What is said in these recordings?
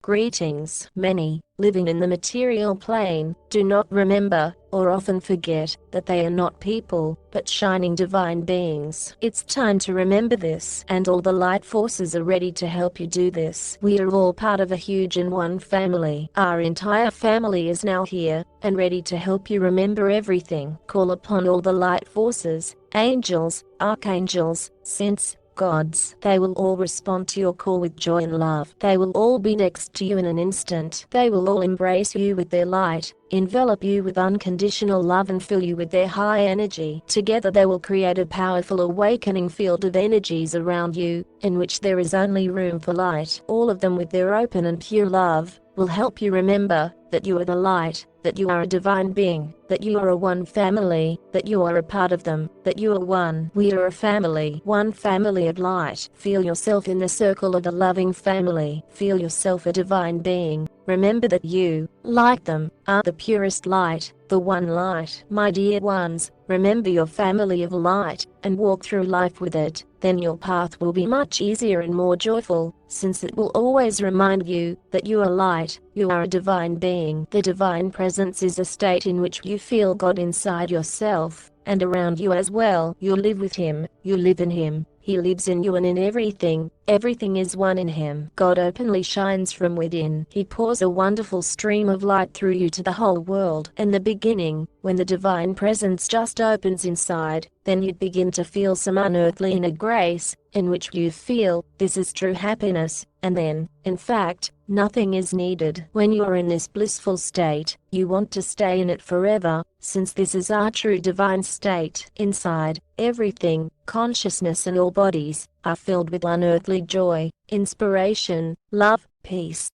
Greetings. Many, living in the material plane, do not remember, or often forget, that they are not people, but shining divine beings. It's time to remember this, and all the light forces are ready to help you do this. We are all part of a huge and one family. Our entire family is now here, and ready to help you remember everything. Call upon all the light forces, angels, archangels, saints, gods. They will all respond to your call with joy and love. They will all be next to you in an instant. They will all embrace you with their light, envelop you with unconditional love and fill you with their high energy. Together they will create a powerful awakening field of energies around you, in which there is only room for light. All of them with their open and pure love, will help you remember that you are the light, that you are a divine being, that you are a one family, that you are a part of them, that you are one. We are a family, one family of light. Feel yourself in the circle of the loving family. Feel yourself a divine being. Remember that you, like them, are the purest light, the one light. My dear ones, remember your family of light, and walk through life with it. Then your path will be much easier and more joyful, since it will always remind you that you are light, you are a divine being. The divine presence is a state in which you feel God inside yourself, and around you as well. You live with Him, you live in Him, He lives in you and in everything. Everything is one in Him. God openly shines from within. He pours a wonderful stream of light through you to the whole world. In the beginning, when the divine presence just opens inside, then you'd begin to feel some unearthly inner grace, in which you feel, this is true happiness, and then, in fact, nothing is needed. When you are in this blissful state, you want to stay in it forever, since this is our true divine state. Inside, everything, consciousness and all bodies, are filled with unearthly joy, inspiration, love, peace,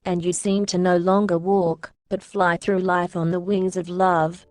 and you seem to no longer walk, but fly through life on the wings of love.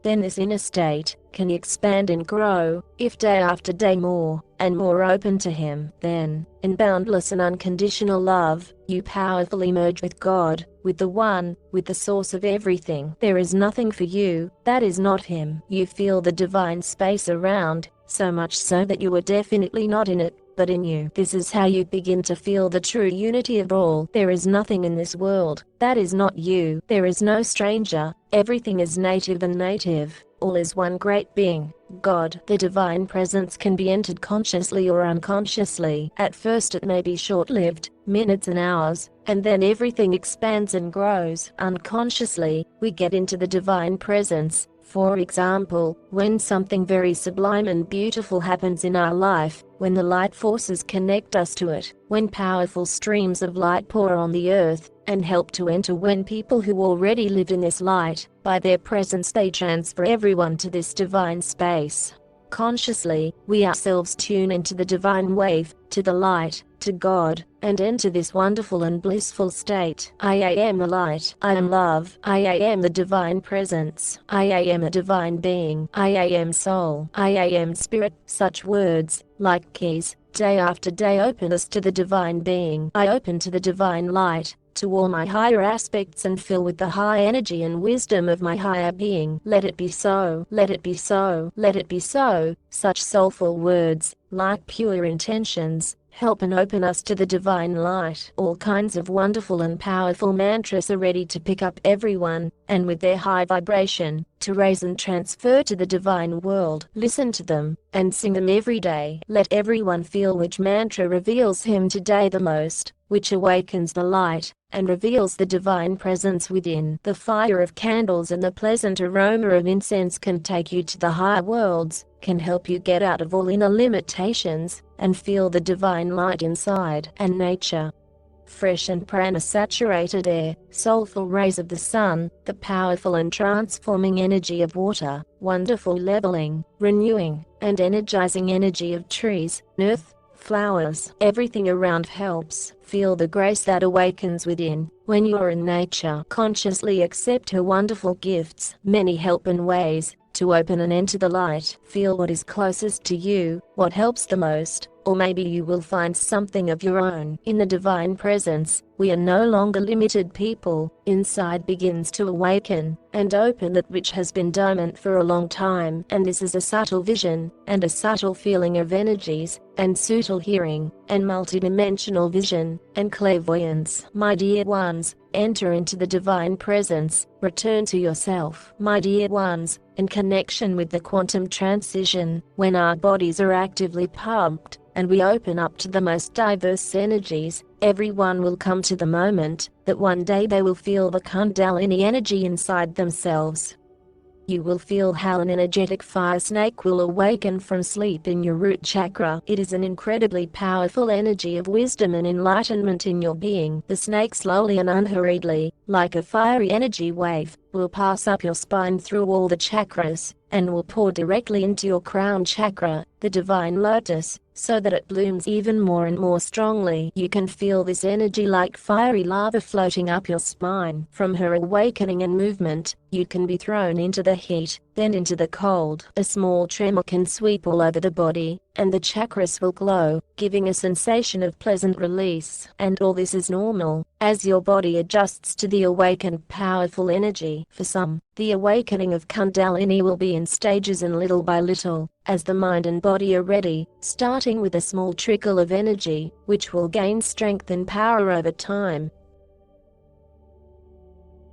Then this inner state can expand and grow, if day after day more and more open to Him. Then, in boundless and unconditional love, you powerfully merge with God, with the One, with the source of everything. There is nothing for you that is not Him. You feel the divine space around, so much so that you are definitely not in it, but in you. This is how you begin to feel the true unity of all. There is nothing in this world that is not you. There is no stranger. Everything is native and native. All is one great being, God. The divine presence can be entered consciously or unconsciously. At first it may be short-lived, minutes and hours, and then everything expands and grows. Unconsciously, we get into the divine presence. For example, when something very sublime and beautiful happens in our life, when the light forces connect us to it, when powerful streams of light pour on the earth, and help to enter, when people who already live in this light, by their presence they transfer everyone to this divine space. Consciously, we ourselves tune into the divine wave, to the light, to God, and enter this wonderful and blissful state. I am the light. I am love. I am the divine presence. I am a divine being. I am soul. I am spirit. Such words, like keys, day after day open us to the divine being. I open to the divine light, to all my higher aspects, and fill with the high energy and wisdom of my higher being. Let it be so. Let it be so. Let it be so. Such soulful words, like pure intentions, help and open us to the divine light. All kinds of wonderful and powerful mantras are ready to pick up everyone, and with their high vibration, to raise and transfer to the divine world. Listen to them, and sing them every day. Let everyone feel which mantra reveals him today the most, which awakens the light, and reveals the divine presence within. The fire of candles and the pleasant aroma of incense can take you to the higher worlds, can help you get out of all inner limitations, and feel the divine light inside. And nature. Fresh and prana-saturated air, soulful rays of the sun, the powerful and transforming energy of water, wonderful leveling, renewing, and energizing energy of trees, earth, flowers. Everything around helps. Feel the grace that awakens within. When you are in nature, consciously accept her wonderful gifts. Many help in ways to open and enter the light. Feel what is closest to you, what helps the most, or maybe you will find something of your own. In the divine presence, we are no longer limited people. Inside begins to awaken and open that which has been dormant for a long time, and this is a subtle vision and a subtle feeling of energies and subtle hearing and multidimensional vision and clairvoyance. My dear ones, enter into the divine presence, return to yourself. My dear ones, in connection with the quantum transition, when our bodies are actively pumped and we open up to the most diverse energies, everyone will come to the moment that one day they will feel the Kundalini energy inside themselves. You will feel how an energetic fire snake will awaken from sleep in your root chakra. It is an incredibly powerful energy of wisdom and enlightenment in your being. The snake slowly and unhurriedly, like a fiery energy wave, will pass up your spine through all the chakras, and will pour directly into your crown chakra, the divine lotus, so that it blooms even more and more strongly. You can feel this energy like fiery lava floating up your spine. From her awakening and movement, you can be thrown into the heat, then into the cold. A small tremor can sweep all over the body, and the chakras will glow, giving a sensation of pleasant release. And all this is normal, as your body adjusts to the awakened powerful energy. For some, the awakening of Kundalini will be in stages and little by little, as the mind and body are ready, starting with a small trickle of energy, which will gain strength and power over time.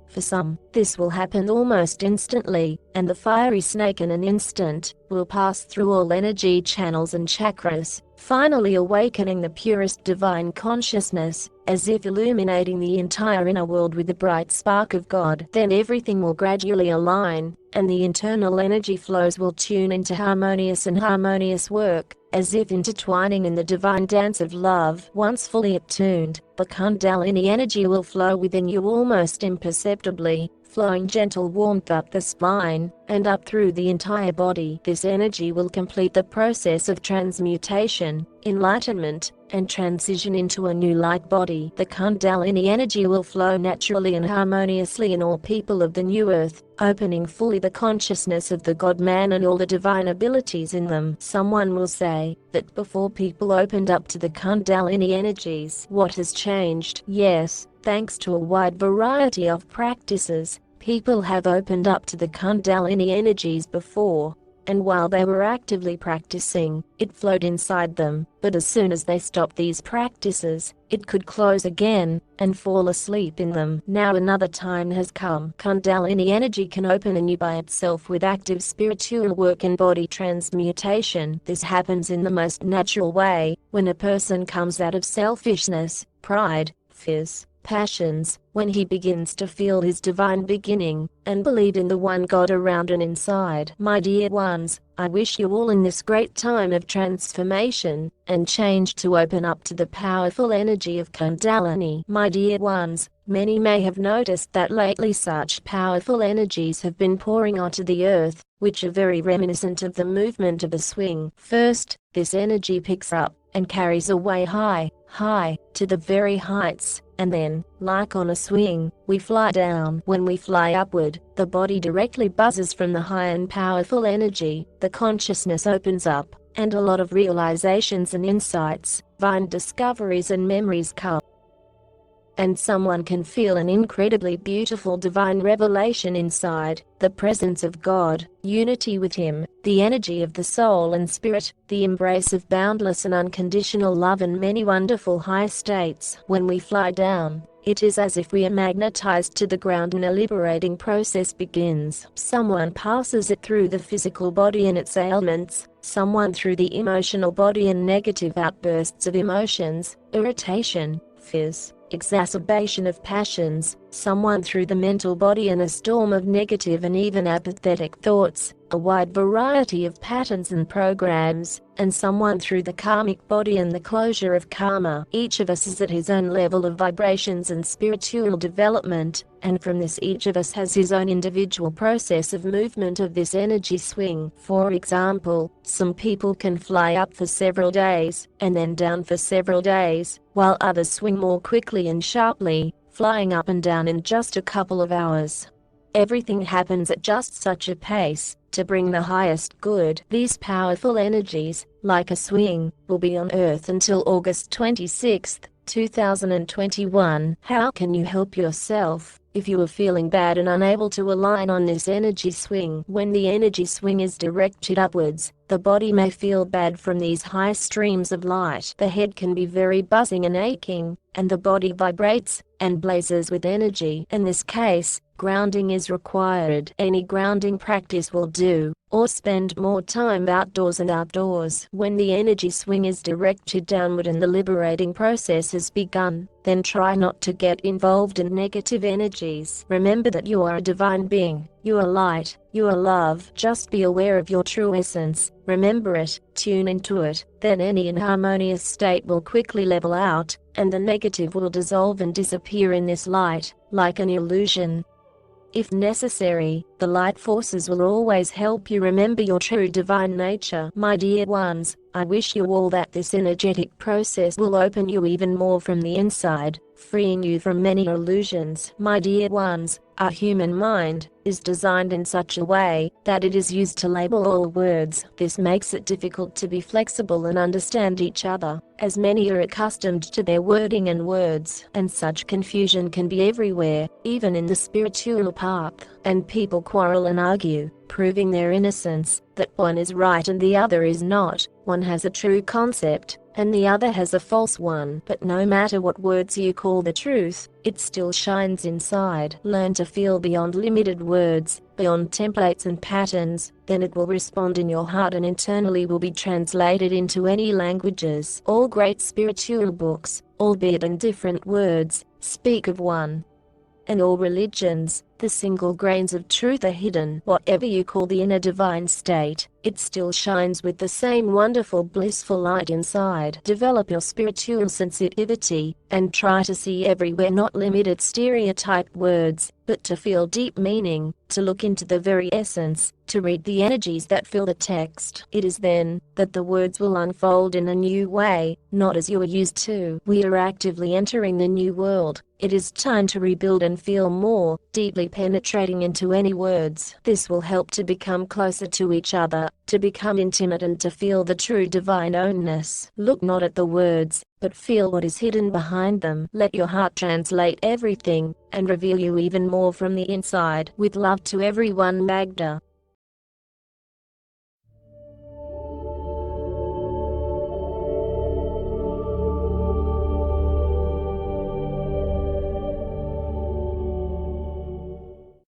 For some, this will happen almost instantly, and the fiery snake in an instant will pass through all energy channels and chakras, finally awakening the purest divine consciousness, as if illuminating the entire inner world with the bright spark of God. Then everything will gradually align, and the internal energy flows will tune into harmonious work, as if intertwining in the divine dance of love. Once fully attuned, the Kundalini energy will flow within you almost imperceptibly, flowing gentle warmth up the spine and up through the entire body. This energy will complete the process of transmutation, enlightenment, and transition into a new light body. The Kundalini energy will flow naturally and harmoniously in all people of the new earth, opening fully the consciousness of the God-man and all the divine abilities in them. Someone will say that before people opened up to the Kundalini energies, what has changed? Yes, thanks to a wide variety of practices, people have opened up to the Kundalini energies before, and while they were actively practicing, it flowed inside them. But as soon as they stopped these practices, it could close again and fall asleep in them. Now another time has come. Kundalini energy can open anew by itself with active spiritual work and body transmutation. This happens in the most natural way, when a person comes out of selfishness, pride, fears, passions, when he begins to feel his divine beginning, and believe in the one God around and inside. My dear ones, I wish you all in this great time of transformation and change to open up to the powerful energy of Kundalini. My dear ones, many may have noticed that lately such powerful energies have been pouring onto the earth, which are very reminiscent of the movement of a swing. First, this energy picks up and carries away high, to the very heights, and then, like on a swing, we fly down. When we fly upward, the body directly buzzes from the high and powerful energy, the consciousness opens up, and a lot of realizations and insights, divine discoveries and memories come. And someone can feel an incredibly beautiful divine revelation inside, the presence of God, unity with Him, the energy of the soul and spirit, the embrace of boundless and unconditional love, and many wonderful high states. When we fly down, it is as if we are magnetized to the ground and a liberating process begins. Someone passes it through the physical body and its ailments, someone through the emotional body and negative outbursts of emotions, irritation, fears, exacerbation of passions, someone through the mental body and a storm of negative and even apathetic thoughts, a wide variety of patterns and programs, and someone through the karmic body and the closure of karma. Each of us is at his own level of vibrations and spiritual development, and from this each of us has his own individual process of movement of this energy swing. For example, some people can fly up for several days, and then down for several days, while others swing more quickly and sharply, flying up and down in just a couple of hours. Everything happens at just such a pace to bring the highest good. These powerful energies, like a swing, will be on Earth until August 26, 2021. How can you help yourself if you are feeling bad and unable to align on this energy swing? When the energy swing is directed upwards, the body may feel bad from these high streams of light. The head can be very buzzing and aching, and the body vibrates and blazes with energy. In this case, grounding is required. Any grounding practice will do, or spend more time outdoors and outdoors. When the energy swing is directed downward and the liberating process has begun, then try not to get involved in negative energies. Remember that you are a divine being, you are light, you are love. Just be aware of your true essence, remember it, tune into it, then any inharmonious state will quickly level out, and the negative will dissolve and disappear in this light, like an illusion. If necessary, the light forces will always help you remember your true divine nature. My dear ones, I wish you all that this energetic process will open you even more from the inside, freeing you from many illusions. My dear ones, our human mind is designed in such a way that it is used to label all words. This makes it difficult to be flexible and understand each other, as many are accustomed to their wording and words, and such confusion can be everywhere, even in the spiritual path, and people quarrel and argue, proving their innocence, that one is right and the other is not, one has a true concept, and the other has a false one. But no matter what words you call the truth, it still shines inside. Learn to feel beyond limited words, beyond templates and patterns, then it will respond in your heart and internally will be translated into any languages. All great spiritual books, albeit in different words, speak of one. And all religions, the single grains of truth are hidden. Whatever you call the inner divine state, it still shines with the same wonderful blissful light inside. Develop your spiritual sensitivity, and try to see everywhere not limited stereotyped words, but to feel deep meaning, to look into the very essence, to read the energies that fill the text. It is then that the words will unfold in a new way, not as you are used to. We are actively entering the new world. It is time to rebuild and feel more deeply penetrating into any words. This will help to become closer to each other, to become intimate and to feel the true divine ownness. Look not at the words, but feel what is hidden behind them. Let your heart translate everything, and reveal you even more from the inside. With love to everyone, Magda.